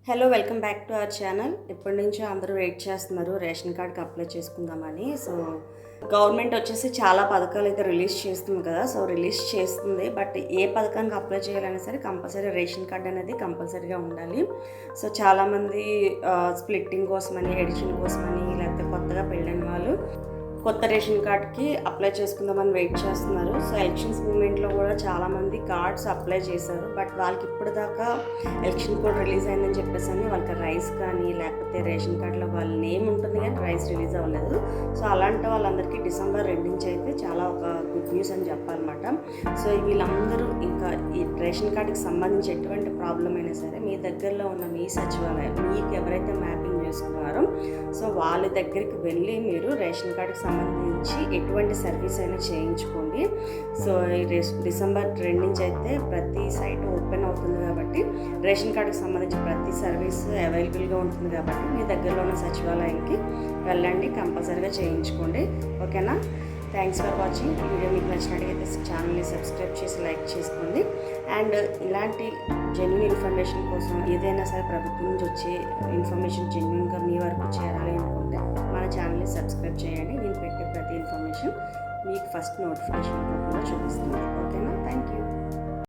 Hello welcome back to our channel. ఎప్పటి నుంచో అందరూ వెయిట్ చేస్తున్నారు రేషన్ కార్డ్కి అప్లై చేసుకుందామని. గవర్నమెంట్ వచ్చేసి చాలా పథకాలు అయితే రిలీజ్ చేస్తుంది కదా. రిలీజ్ చేస్తుంది, బట్ ఏ పథకానికి అప్లై చేయాలన్నా సరే కంపల్సరీ రేషన్ కార్డ్ అనేది కంపల్సరీగా ఉండాలి. చాలామంది స్ప్లిట్టింగ్ కోసమని, ఎడిషన్ కోసమని, లేకపోతే కొత్తగా పెళ్ళైన వాళ్ళు కొత్త రేషన్ కార్డ్కి అప్లై చేసుకుందామని వెయిట్ చేస్తున్నారు. ఎలక్షన్స్ మూమెంట్లో కూడా చాలామంది కార్డ్స్ అప్లై చేశారు, బట్ వాళ్ళకి ఇప్పటిదాకా ఎలక్షన్ కోడ్ రిలీజ్ అయిందని చెప్పేసి వాళ్ళకి రైస్ కానీ లేకపోతే రేషన్ కార్డులో వాళ్ళ నేమ్ ఉంటుంది కానీ రైస్ రిలీజ్ అవ్వలేదు. అలాంటి వాళ్ళందరికీ డిసెంబర్ 2 నుంచి అయితే చాలా ఒక గుడ్ న్యూస్ అని చెప్పాలన్నమాట. వీళ్ళందరూ ఇంకా ఈ రేషన్ కార్డుకి సంబంధించి ఎటువంటి ప్రాబ్లం అయినా సరే మీ దగ్గరలో ఉన్న మీ సచివాలయం మీకు ఎవరైతే మ్యాపింగ్ చేసుకున్నారో వాళ్ళ దగ్గరికి వెళ్ళి మీరు రేషన్ కార్డుకి సంబంధించి ఎటువంటి సర్వీస్ అయినా చేయించుకోండి. ఈ డిసెంబర్ 2 నుంచి అయితే ప్రతి సైట్ ఓపెన్ అవుతుంది కాబట్టి రేషన్ కార్డుకి సంబంధించి ప్రతి సర్వీస్ అవైలబుల్గా ఉంటుంది కాబట్టి మీ దగ్గరలో ఉన్న సచివాలయానికి వెళ్ళండి, కంపల్సరీగా చేయించుకోండి. ఓకేనా? Thanks for watching. ఈ వీడియో మీకు నచ్చినట్టయితే ఛానల్ని సబ్స్క్రైబ్ చేసి లైక్ చేసుకోండి. అండ్ ఇలాంటి జెన్యున్ ఇన్ఫర్మేషన్ కోసం ఏదైనా సరే ప్రభుత్వం నుంచి వచ్చే ఇన్ఫర్మేషన్ జెన్యున్గా మీ వరకు చేరాలి అనుకుంటే మన ఛానల్ని సబ్స్క్రైబ్ చేయండి. నేను పెట్టే ప్రతి ఇన్ఫర్మేషన్ మీకు ఫస్ట్ నోటిఫికేషన్ రూపంలో చూపిస్తుంది. ఓకేనా? Thank you.